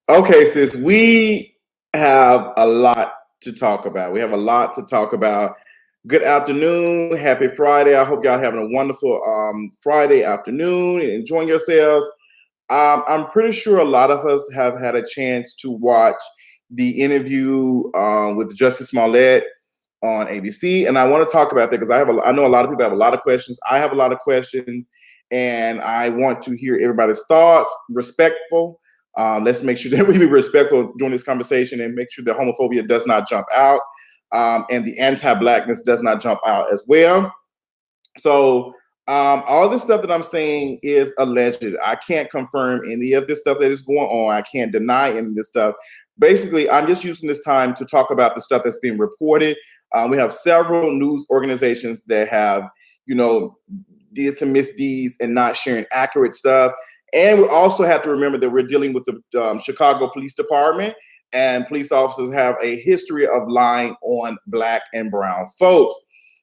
Okay, sis, we have a lot to talk about. We have a lot to talk about. Good afternoon. Happy Friday. I hope y'all having a wonderful Friday afternoon and enjoying yourselves. I'm pretty sure a lot of us have had a chance to watch the interview with Jussie Smollett on ABC, and I want to talk about that because I know a lot of people have a lot of questions. I have a lot of questions, and I want to hear everybody's thoughts. Respectful. Let's make sure that we be respectful during this conversation and make sure that homophobia does not jump out, and the anti-blackness does not jump out as well. So all this stuff that I'm saying is alleged. I can't confirm any of this stuff that is going on. I can't deny any of this stuff. Basically, I'm just using this time to talk about the stuff that's being reported. We have several news organizations that have, you know, did some misdeeds and not sharing accurate stuff. And we also have to remember that we're dealing with the Chicago Police Department, and police officers have a history of lying on Black and brown folks.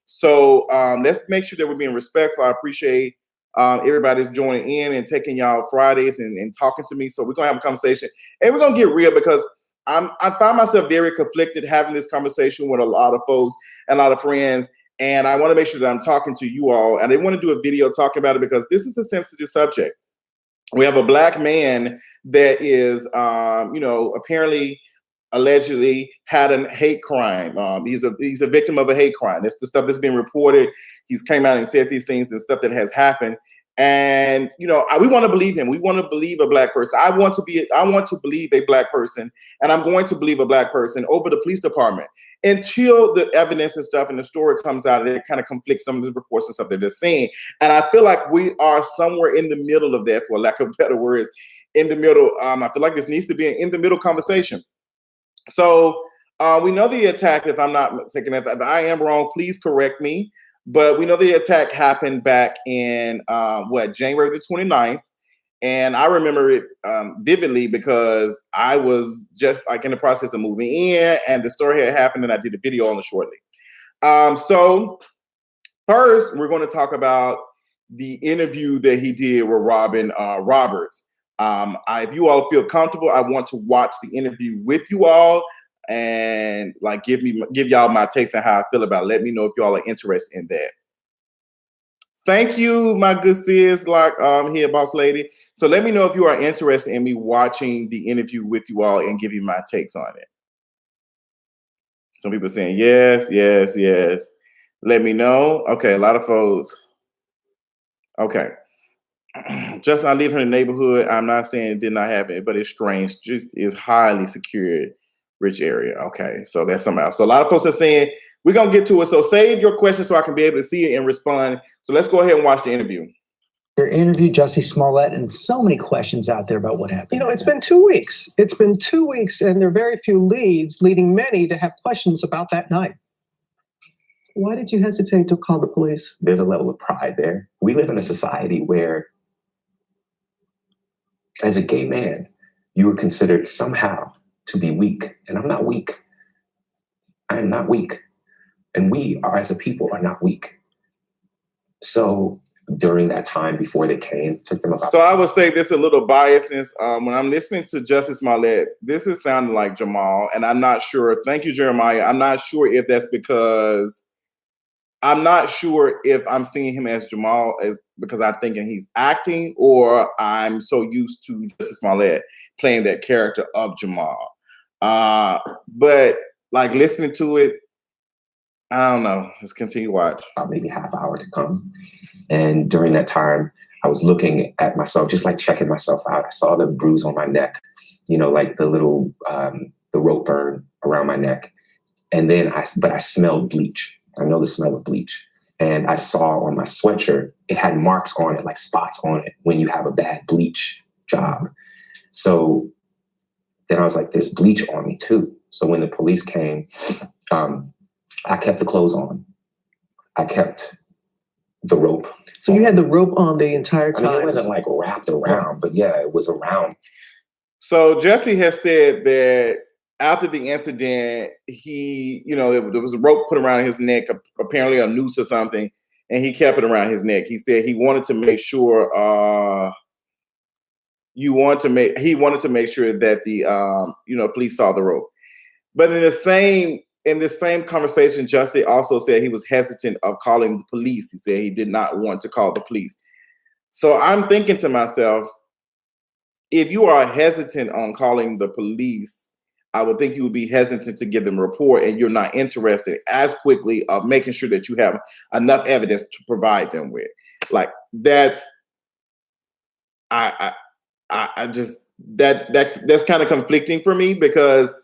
So let's make sure that we're being respectful. I appreciate everybody's joining in and taking y'all Fridays and talking to me. So we're gonna have a conversation and we're gonna get real because I find myself very conflicted having this conversation with a lot of folks and a lot of friends. And I want to make sure that I'm talking to you all. And I want to do a video talking about it because this is a sensitive subject. We have a Black man that is, apparently allegedly had a hate crime. He's a victim of a hate crime. That's the stuff that's been reported. He's came out and said these things and stuff that has happened. And we want to believe him. We want to believe a Black person. I want to believe a Black person, and I'm going to believe a Black person over the police department until the evidence and stuff and the story comes out and it kind of conflicts some of the reports and stuff that they're saying. And I feel like we are somewhere in the middle of that, for lack of better words, in the middle. I feel like this needs to be an in the middle conversation. So we know the attack, if I'm not mistaken, if I am wrong, please correct me. But we know the attack happened back in January the 29th. And I remember it vividly because I was just like in the process of moving in and the story had happened and I did a video on it shortly. So first, we're going to talk about the interview that he did with Robin Roberts. If you all feel comfortable, I want to watch the interview with you all and like give y'all my takes on how I feel about it. Let me know if y'all are interested in that. Thank you, my good sis, like here, boss lady. So let me know if you are interested in me watching the interview with you all and give you my takes on it. Some people saying yes, yes, yes. Let me know. Okay, a lot of folks. Okay. Just I live in the neighborhood. I'm not saying it did not happen, but it's strange. Just is highly secured, rich area. Okay, so that's something else. So a lot of folks are saying we're gonna get to it. So save your question so I can be able to see it and respond. So let's go ahead and watch the interview. Your interview, Jussie Smollett, and so many questions out there about what happened. It's been 2 weeks. It's been 2 weeks, and there are very few leads, leading many to have questions about that night. Why did you hesitate to call the police? There's a level of pride there. We live in a society where, as a gay man, you are considered somehow to be weak. And I'm not weak. I am not weak. And we are, as a people, are not weak. So during that time before they came, took them about. So I would say this a little biasness. When I'm listening to Jussie Smollett, this is sounding like Jamal, and I'm not sure. Thank you, Jeremiah. I'm not sure if that's because I'm not sure if I'm seeing him as Jamal as because I'm thinking he's acting, or I'm so used to Jussie Smollett playing that character of Jamal. But like listening to it, I don't know. Let's continue to watch. About maybe half hour to come. And during that time, I was looking at myself, just like checking myself out. I saw the bruise on my neck, like the little, the rope burn around my neck. And then I smelled bleach. I know the smell of bleach. And I saw on my sweatshirt, it had marks on it, like spots on it when you have a bad bleach job. So then I was like, there's bleach on me too. So when the police came, I kept the clothes on. I kept the rope. So you had the rope on the entire time? I mean, it wasn't like wrapped around, but yeah, it was around. So Jussie has said that after the incident, he, there was a rope put around his neck, apparently a noose or something, and he kept it around his neck. He said he wanted to make sure he wanted to make sure that the police saw the rope. But in this same conversation, Jussie also said he was hesitant of calling the police. He said he did not want to call the police. So I'm thinking to myself, if you are hesitant on calling the police, I would think you would be hesitant to give them a report, and you're not interested as quickly of making sure that you have enough evidence to provide them with. Like that's I just that's kind of conflicting for me, because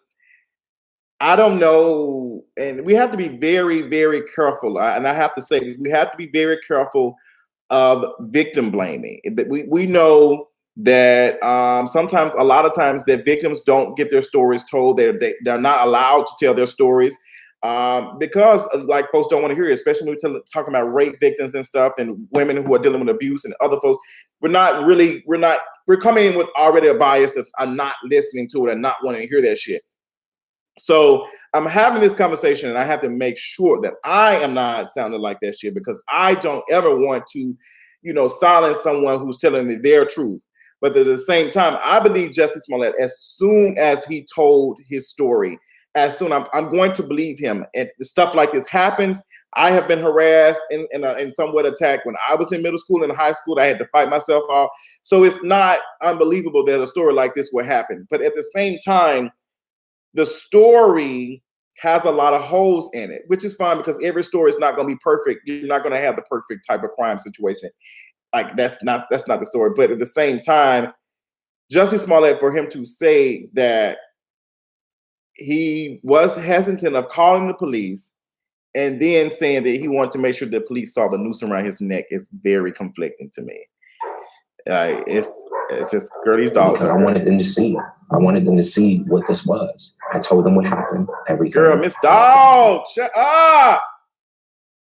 I don't know, and we have to be very, very careful. And I have to say this: we have to be very careful of victim blaming. We know that sometimes, a lot of times, that victims don't get their stories told. They're not allowed to tell their stories because like folks don't want to hear it, especially when we're talking about rape victims and stuff, and women who are dealing with abuse, and other folks. We're coming in with already a bias of not listening to it and not wanting to hear that shit. So I'm having this conversation, and I have to make sure that I am not sounding like that shit, because I don't ever want to, silence someone who's telling me their truth. But at the same time, I believe Jussie Smollett, as soon as he told his story, I'm going to believe him. And stuff like this happens. I have been harassed and somewhat attacked when I was in middle school and high school. I had to fight myself off. So it's not unbelievable that a story like this will happen. But at the same time, the story has a lot of holes in it, which is fine, because every story is not going to be perfect. You're not going to have the perfect type of crime situation. Like that's not the story. But at the same time, Jussie Smollett, for him to say that he was hesitant of calling the police and then saying that he wanted to make sure the police saw the noose around his neck, is very conflicting to me. It's just, girl, these dogs. Because I wanted them to see. I wanted them to see what this was. I told them what happened. Everything. Girl, Miss Dog, shut up.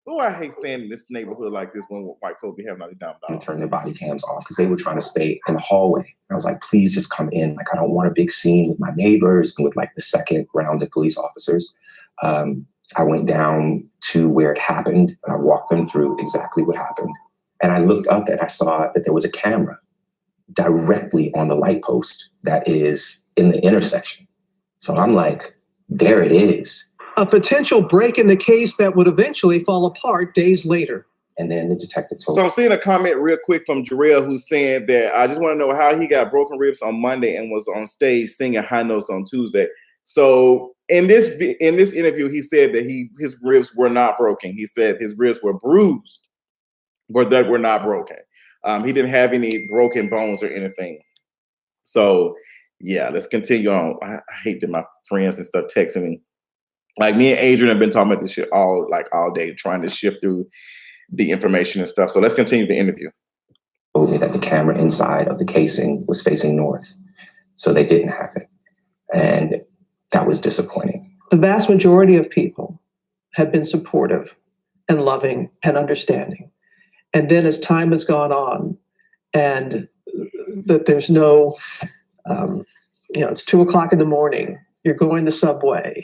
Oh, I hate staying in this neighborhood like this when white folk be having all these damn dogs. And turn their body cams off because they were trying to stay in the hallway. I was like, please just come in. Like, I don't want a big scene with my neighbors and with like the second round of police officers. I went down to where it happened, and I walked them through exactly what happened. And I looked up and I saw that there was a camera directly on the light post that is in the intersection. So I'm like, there it is. A potential break in the case that would eventually fall apart days later. And then the detective told So I'm seeing a comment real quick from Jarrell, who's saying that I just want to know how he got broken ribs on Monday and was on stage singing high notes on Tuesday. So in this interview, he said that his ribs were not broken. He said his ribs were bruised, but that were not broken. He didn't have any broken bones or anything. So yeah, let's continue on. I hate that my friends and stuff texting me. Like, me and Adrian have been talking about this shit all day, trying to shift through the information and stuff. So let's continue the interview. Told me that the camera inside of the casing was facing north, so they didn't have it. And that was disappointing. The vast majority of people have been supportive and loving and understanding. And then as time has gone on, and that there's no, it's 2:00 in the morning, you're going to Subway,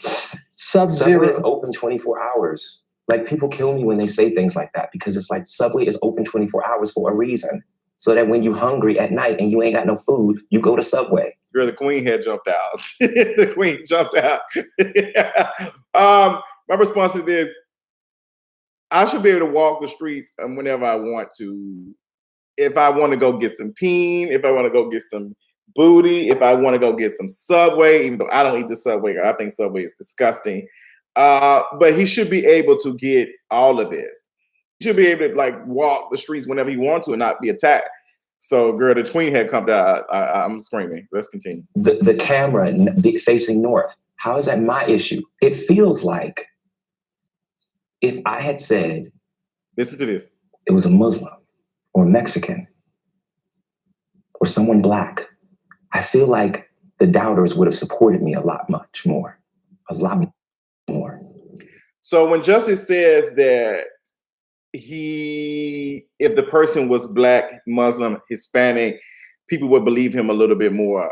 Sub-Zero. Subway is open 24 hours. Like, people kill me when they say things like that, because it's like Subway is open 24 hours for a reason. So that when you're hungry at night and you ain't got no food, you go to Subway. Girl, the queen had jumped out. The queen jumped out. My response to this, I should be able to walk the streets whenever I want to. If I want to go get some peen, if I want to go get some booty, if I want to go get some Subway, even though I don't eat the Subway, I think Subway is disgusting. But he should be able to get all of this. He should be able to like walk the streets whenever he wants to and not be attacked. So, girl, the queen had come down. I'm screaming. Let's continue. The camera facing north. How is that my issue? It feels like if I had said, listen to this, it was a Muslim or Mexican or someone Black, I feel like the doubters would have supported me a lot more. So when Justice says that if the person was Black, Muslim, Hispanic, people would believe him a little bit more.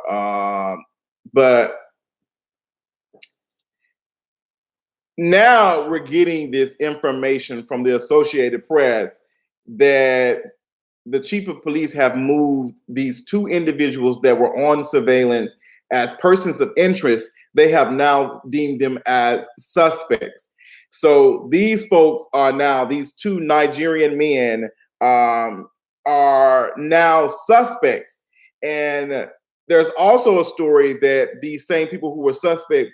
But now we're getting this information from the Associated Press that the chief of police have moved these two individuals that were on surveillance as persons of interest. They have now deemed them as suspects. So these folks are now, these two Nigerian men are now suspects. And there's also a story that these same people who were suspects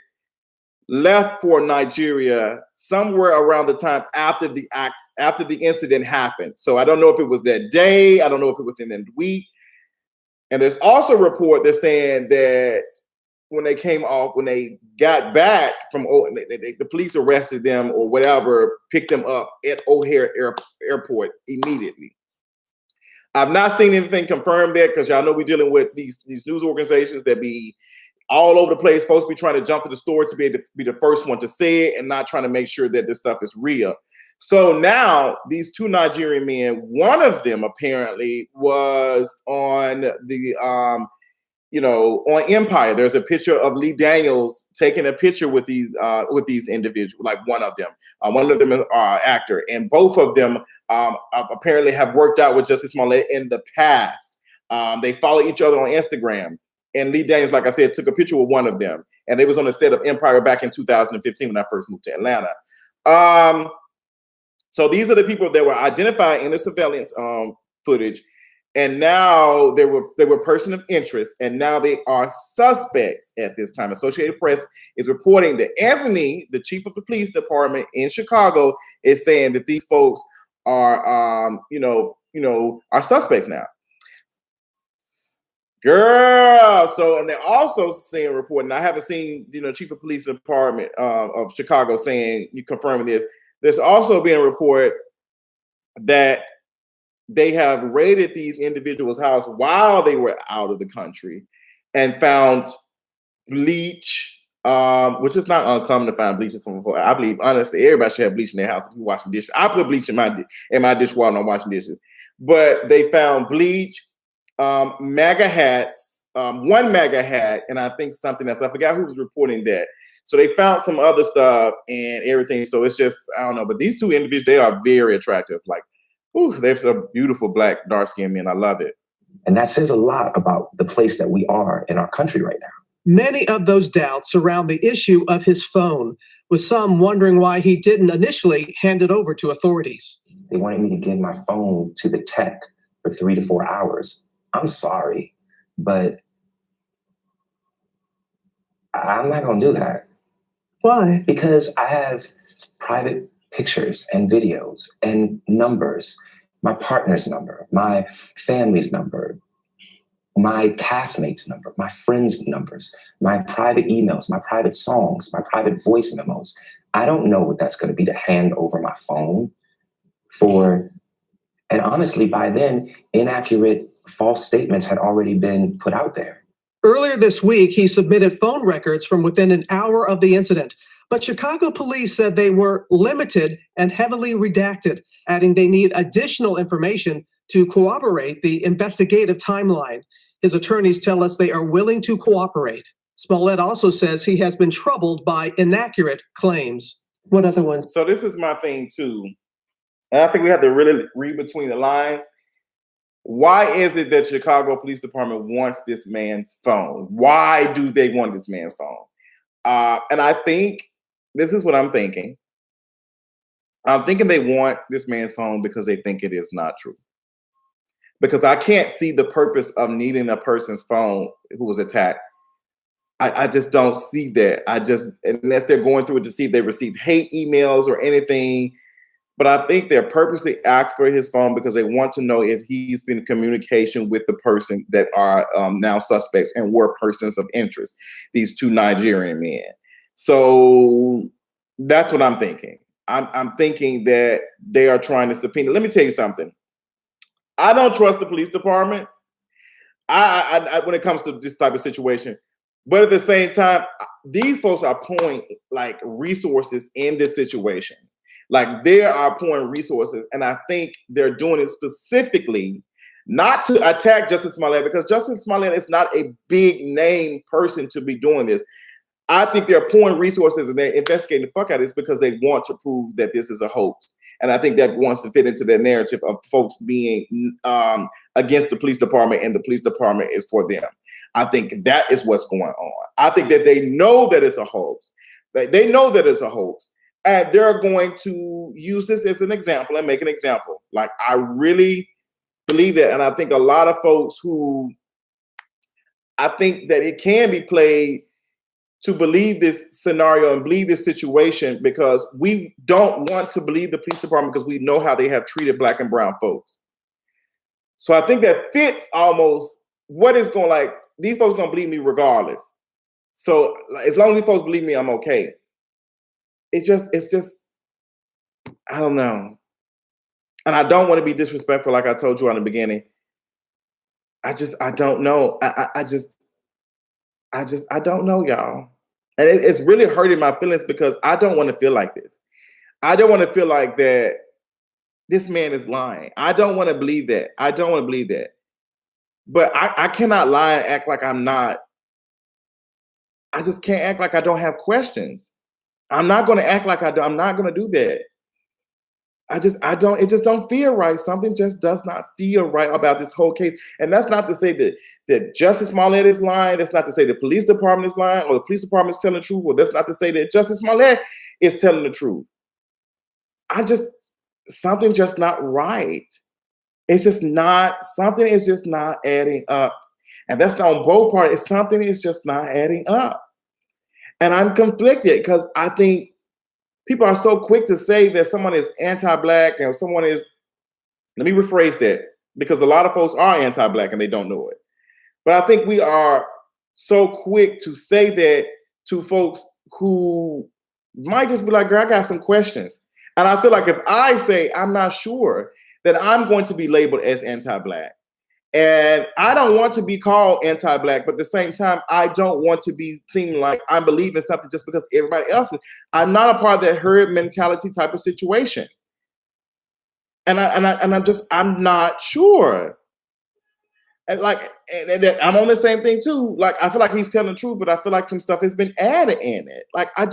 left for Nigeria somewhere around the time after the incident happened. So I don't know if it was that day. I don't know if it was in the week. And there's also a report that's saying that when they got back from, the police arrested them or whatever, picked them up at O'Hare Airport immediately. I've not seen anything confirm that, because y'all know we're dealing with these news organizations that be all over the place, supposed to be trying to jump to the story to be able to be the first one to say it and not trying to make sure that this stuff is real. So now these two Nigerian men, one of them apparently was on the, on Empire. There's a picture of Lee Daniels taking a picture with these individuals, like one of them. One of them is actor, and both of them apparently have worked out with Jussie Smollett in the past. They follow each other on Instagram. And Lee Daniels, like I said, took a picture with one of them. And they was on the set of Empire back in 2015 when I first moved to Atlanta. So these are the people that were identified in the surveillance footage. And now they were person of interest. And now they are suspects at this time. Associated Press is reporting that Anthony, the chief of the police department in Chicago, is saying that these folks are, are suspects now. Girl, so, and they're also saying, reporting, I haven't seen, chief of police department of Chicago saying, you confirming this. There's also been a report that they have raided these individuals' house while they were out of the country and found bleach, which is not uncommon to find bleach. I believe, honestly, everybody should have bleach in their house if you're washing dishes. I put bleach in my dishwasher when I'm washing dishes. But they found bleach, MAGA hats, one MAGA hat, and I think something else. I forgot who was reporting that. So they found some other stuff and everything. So it's just, I don't know. But these two individuals, they are very attractive. Like, they're some beautiful black, dark-skinned men. I love it. And that says a lot about the place that we are in our country right now. Many of those doubts surround the issue of his phone, with some wondering why he didn't initially hand it over to authorities. They wanted me to give my phone to the tech for 3 to 4 hours. I'm sorry, but I'm not going to do that. Why? Because I have private pictures and videos and numbers, my partner's number, my family's number, my castmates' number, my friends' numbers, my private emails, my private songs, my private voice memos. I don't know what that's going to be to hand over my phone for. And honestly, by then, inaccurate, false statements had already been put out there. Earlier this week, he submitted phone records from within an hour of the incident. But Chicago police said they were limited and heavily redacted, adding they need additional information to corroborate the investigative timeline. His attorneys tell us they are willing to cooperate. Smollett also says he has been troubled by inaccurate claims. What other ones? So this is my thing too. And I think we have to really read between the lines. Why is it that Chicago Police Department wants this man's phone? Why do they want this man's phone? And I think, this is what I'm thinking. I'm thinking they want this man's phone because they think it is not true. Because I can't see the purpose of needing a person's phone who was attacked. I just don't see that. Unless they're going through it to see if they receive hate emails or anything. But I think they're purposely asked for his phone because they want to know if he's been in communication with the person that are now suspects and were persons of interest, these two Nigerian men. So that's what I'm thinking. I'm thinking that they are trying to subpoena. Let me tell you something. I don't trust the police department. I when it comes to this type of situation. But at the same time, these folks are pouring like resources in this situation. Like they are pouring resources, and I think they're doing it specifically not to attack Jussie Smollett, because Jussie Smollett is not a big name person to be doing this. I think they're pouring resources and they're investigating the fuck out of this because they want to prove that this is a hoax. And I think that wants to fit into that narrative of folks being against the police department and the police department is for them. I think that is what's going on. I think that they know that it's a hoax. They know that it's a hoax. And they're going to use this as an example and make an example. Like, I really believe that. And I think a lot of folks who, I think that it can be played to believe this scenario and believe this situation because we don't want to believe the police department because we know how they have treated Black and brown folks. So I think that fits almost what is going, like, these folks gonna believe me regardless. So as long as these folks believe me, I'm okay. It's just, I don't know. And I don't want to be disrespectful, like I told you in the beginning. I don't know. I don't know, y'all. And it's really hurting my feelings because I don't want to feel like this. I don't want to feel like that this man is lying. I don't want to believe that. I don't want to believe that. But I cannot lie and act like I'm not. I just can't act like I don't have questions. I'm not going to act like I do. I'm not going to do that. It just don't feel right. Something just does not feel right about this whole case. And that's not to say that Jussie Smollett is lying. That's not to say the police department is lying or the police department is telling the truth. Or that's not to say that Jussie Smollett is telling the truth. Something just not right. Something is just not adding up. And that's not on both parties. Something is just not adding up. And I'm conflicted because I think people are so quick to say that someone is anti-Black and someone is, let me rephrase that, because a lot of folks are anti-Black and they don't know it. But I think we are so quick to say that to folks who might just be like, girl, I got some questions. And I feel like if I say I'm not sure, that I'm going to be labeled as anti-Black. And I don't want to be called anti-Black, but at the same time, I don't want to be seen like I'm believing something just because everybody else is. I'm not a part of that herd mentality type of situation. And I'm not sure. And I'm on the same thing too. Like, I feel like he's telling the truth, but I feel like some stuff has been added in it. Like, I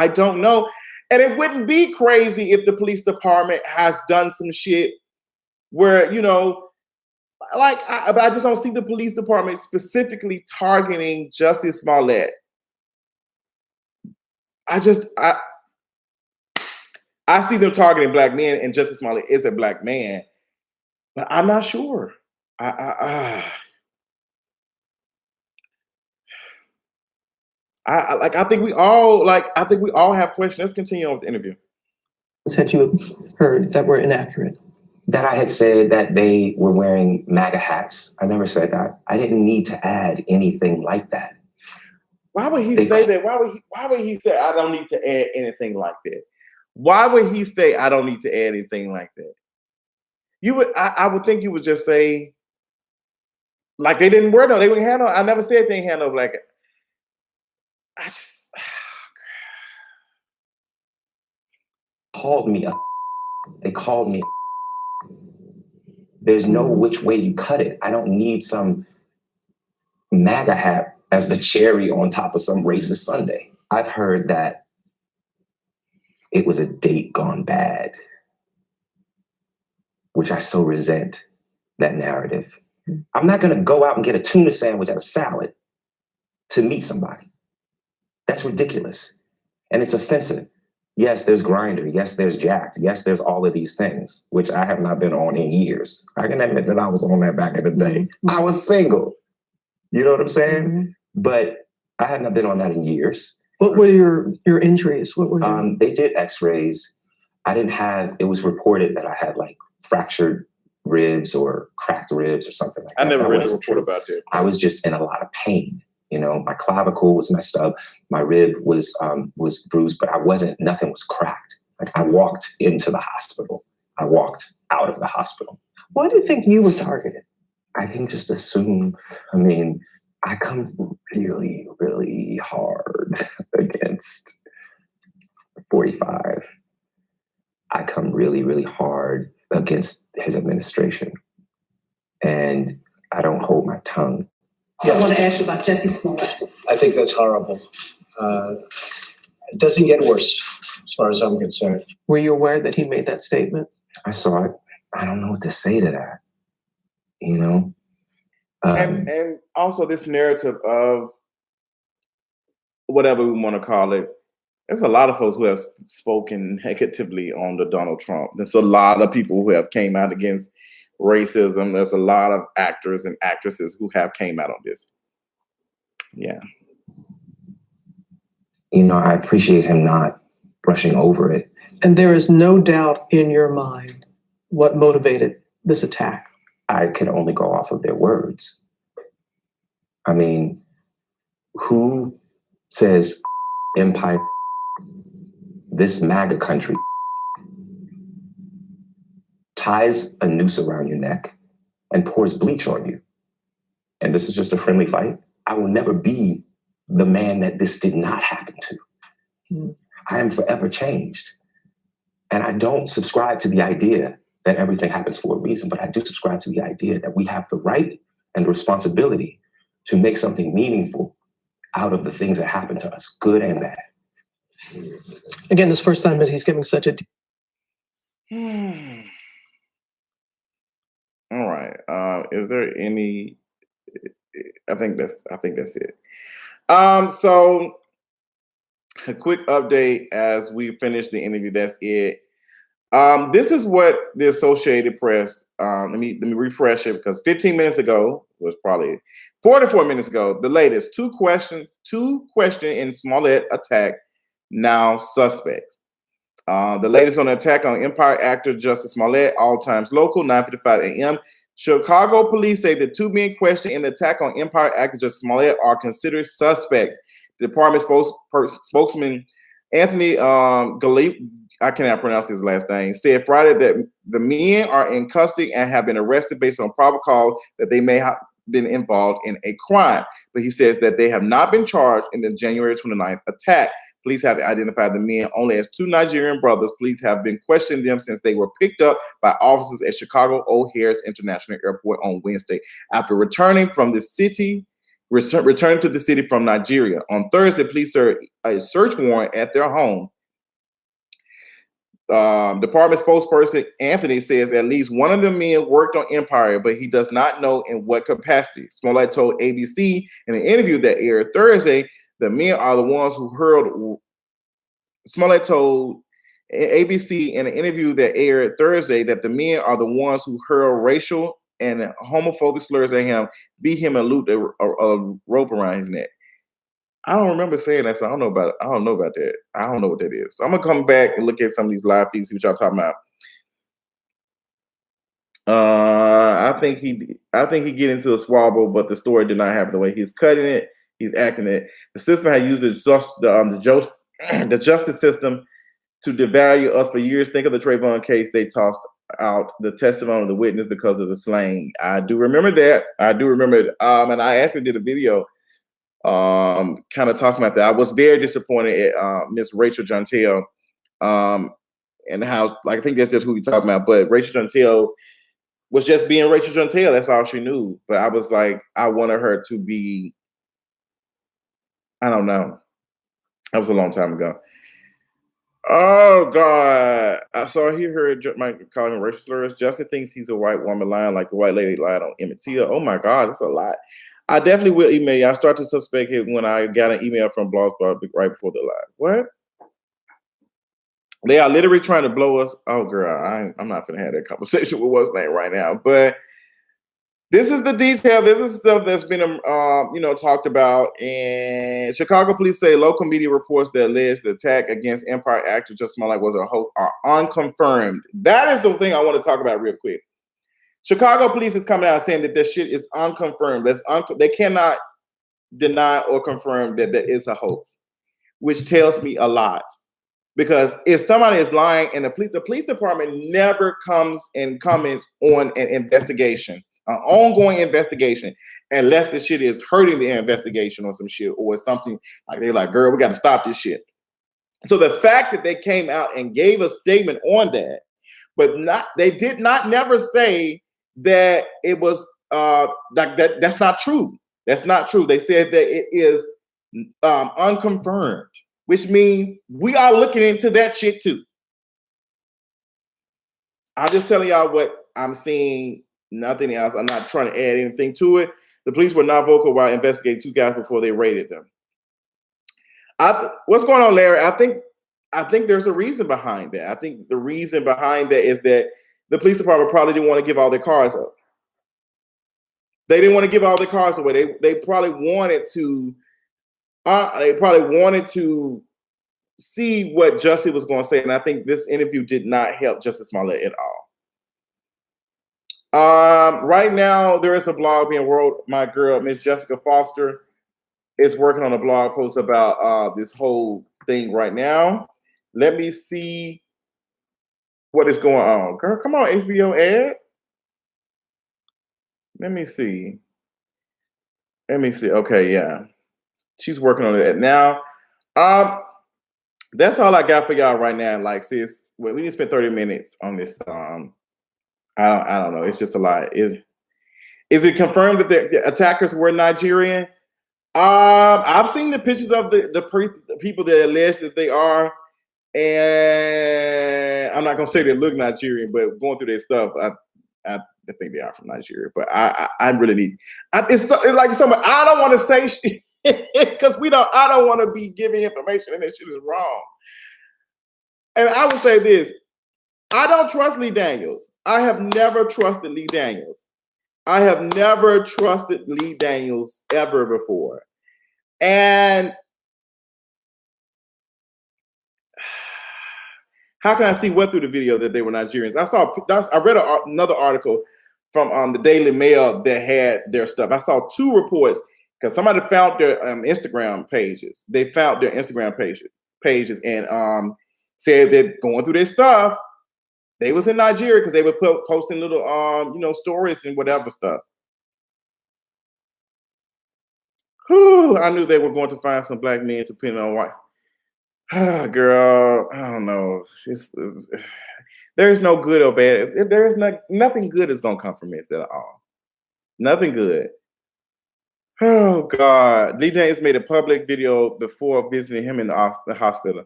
don't know. And it wouldn't be crazy if the police department has done some shit where, but I just don't see the police department specifically targeting Jussie Smollett. I see them targeting Black men, and Jussie Smollett is a Black man, but I'm not sure. I think we all have questions. Let's continue on with the interview. Had you heard that were inaccurate? That I had said that they were wearing MAGA hats. I never said that. I didn't need to add anything like that. Why would he say that? Why would he say I don't need to add anything like that? Why would he say I don't need to add anything like that? I would think you would just say, like, they didn't wear no, they wouldn't have no. I never said they didn't have no Black. Called me They called me. There's no which way you cut it. I don't need some MAGA hat as the cherry on top of some racist sundae. I've heard that it was a date gone bad, which I so resent that narrative. I'm not going to go out and get a tuna sandwich at a salad to meet somebody. That's ridiculous. And it's offensive. Yes, there's Grindr. Yes, there's Jacked. Yes, there's all of these things, which I have not been on in years. I can admit that I was on that back in the day. I was single. You know what I'm saying? Mm-hmm. But I have not been on that in years. What were your injuries? What were they did x-rays. It was reported that I had like fractured ribs or cracked ribs or something like that. I never read a report about that. I was just in a lot of pain. My clavicle was messed up. My rib was bruised, but nothing was cracked. Like, I walked into the hospital. I walked out of the hospital. Why do you think you were targeted? I can just assume, I come really, really hard against 45. I come really, really hard against his administration. And I don't hold my tongue. I want to ask you about Jussie Smollett. I think that's horrible. It doesn't get worse, as far as I'm concerned. Were you aware that he made that statement? I saw it. I don't know what to say to that. You know, and also this narrative of whatever we want to call it. There's a lot of folks who have spoken negatively on the Donald Trump. There's a lot of people who have came out against racism. There's a lot of actors and actresses who have came out on this. Yeah. you know, I appreciate him not brushing over it. And there is no doubt in your mind what motivated this attack. I can only go off of their words. I mean, who says empire, this MAGA country, ties a noose around your neck and pours bleach on you? And this is just a friendly fight. I will never be the man that this did not happen to. I am forever changed. And I don't subscribe to the idea that everything happens for a reason, but I do subscribe to the idea that we have the right and the responsibility to make something meaningful out of the things that happen to us, good and bad. Again, this first time that he's giving such a... All right. Is there any? I think that's it. So a quick update as we finish the interview. That's it. This is what the Associated Press. Let me refresh it, because 15 minutes ago was probably 44 minutes ago. The latest two questions in Smollett attack, now suspects. The latest on the attack on Empire actor Jussie Smollett, All Times Local, 9:55 a.m. Chicago police say the two men questioned in the attack on Empire actor Jussie Smollett are considered suspects. The department spokesman Anthony Galip, I cannot pronounce his last name, said Friday that the men are in custody and have been arrested based on probable cause that they may have been involved in a crime. But he says that they have not been charged in the January 29th attack. Police have identified the men only as two Nigerian brothers. Police have been questioning them since they were picked up by officers at Chicago O'Hare International Airport on Wednesday after returning to the city from Nigeria. On Thursday, police served a search warrant at their home. Department spokesperson Anthony says at least one of the men worked on Empire, but he does not know in what capacity. Smollett told ABC in an interview that aired Thursday the men are the ones who hurled. Smollett told ABC in an interview that aired Thursday that the men are the ones who hurled racial and homophobic slurs at him, beat him, and looped a rope around his neck. I don't remember saying that, so I don't know about that. I don't know what that is. So I'm gonna come back and look at some of these live feeds, see what y'all talking about. I think he get into a squabble, but the story did not happen the way he's cutting it. He's acting it. The system had used the justice system to devalue us for years. Think of the Trayvon case. They tossed out the testimony of the witness because of the slang. I do remember that. And I actually did a video kind of talking about that. I was very disappointed at Miss Rachel Jontel and how, like, I think that's just who we're talking about. But Rachel Jontel was just being Rachel Jontel. That's all she knew. But I was like, I wanted her to be, I don't know. That was a long time ago. Oh God! I saw he heard Mike calling him racial slurs. Justin thinks he's a white woman lying like the white lady lied on Emmett Till. Oh my God, that's a lot. I definitely will email you. I start to suspect it when I got an email from Blogspot right before the live. What? They are literally trying to blow us. Oh girl, I'm not gonna have that conversation with what's name right now. But this is the detail. This is stuff that's been, talked about. And Chicago police say local media reports that alleged the attack against Empire actor Jussie Smollett was a hoax are unconfirmed. That is the thing I want to talk about real quick. Chicago police is coming out saying that this shit is unconfirmed. They cannot deny or confirm that that is a hoax, which tells me a lot. Because if somebody is lying, and the police department never comes and comments on an investigation, an ongoing investigation, unless the shit is hurting the investigation or some shit, or something like they're like, girl, we got to stop this shit. So the fact that they came out and gave a statement on that, but they did not never say that it was like that. That's not true. That's not true. They said that it is unconfirmed, which means we are looking into that shit too. I'm just telling y'all what I'm seeing, nothing else. I'm not trying to add anything to it. The police were not vocal while investigating 2 guys before they raided them. What's going on, Larry? I think there's a reason behind that. I think the reason behind that is that the police department probably didn't want to give all their cars up. They didn't want to give all their cars away. They probably wanted to. They probably wanted to see what Jussie was going to say, and I think this interview did not help Jussie Smollett at all. Right now, there is a blog being wrote. My girl, Miss Jessica Foster, is working on a blog post about this whole thing right now. Let me see what is going on. Girl, come on, HBO ad. Let me see. Okay, yeah. She's working on it now. That's all I got for y'all right now. Like, sis, we need to spend 30 minutes on this. I don't know. It's just a lot. Is it confirmed that the attackers were Nigerian? I've seen the pictures of the people that allege that they are, and I'm not gonna say they look Nigerian, but going through their stuff, I think they are from Nigeria. But I really need. It's like somebody. I don't want to say shit because I don't want to be giving information and that shit is wrong. And I would say this: I don't trust Lee Daniels. I have never trusted Lee Daniels. I have never trusted Lee Daniels ever before. And how can I see what through the video that they were Nigerians? I read another article from the Daily Mail that had their stuff. I saw 2 reports because somebody found their Instagram pages. They found their Instagram pages and said that going through their stuff, they was in Nigeria because they were posting little stories and whatever stuff. Whew, I knew they were going to find some black men depending on what. Girl, I don't know. There's no good or bad. There is nothing good is gonna come from this at all. Nothing good. Oh God, Lee Daniels made a public video before visiting him in the hospital.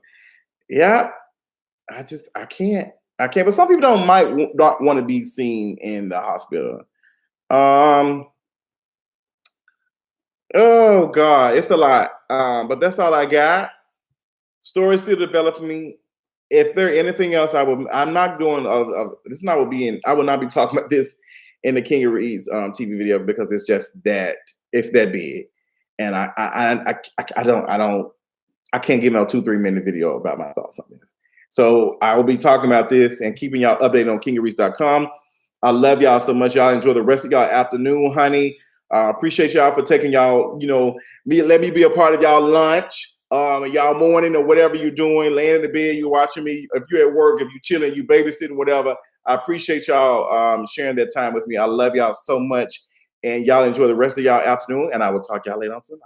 Yeah, I can't. But some people might not want to be seen in the hospital. Oh God, it's a lot. But that's all I got. Story still developing. If there anything else, I'm not doing. This not will be in. I will not be talking about this in the King of Reed's TV video because it's just that it's that big, and I can't give out 2-3 minute video about my thoughts on this. So I will be talking about this and keeping y'all updated on kingofreeds.com. I love y'all so much. Y'all enjoy the rest of y'all afternoon, honey. Appreciate y'all for taking y'all. Let me be a part of y'all lunch. Y'all morning or whatever you're doing, laying in the bed, you're watching me. If you're at work, if you're chilling, you babysitting, whatever. I appreciate y'all sharing that time with me. I love y'all so much. And y'all enjoy the rest of y'all afternoon. And I will talk y'all later on tonight.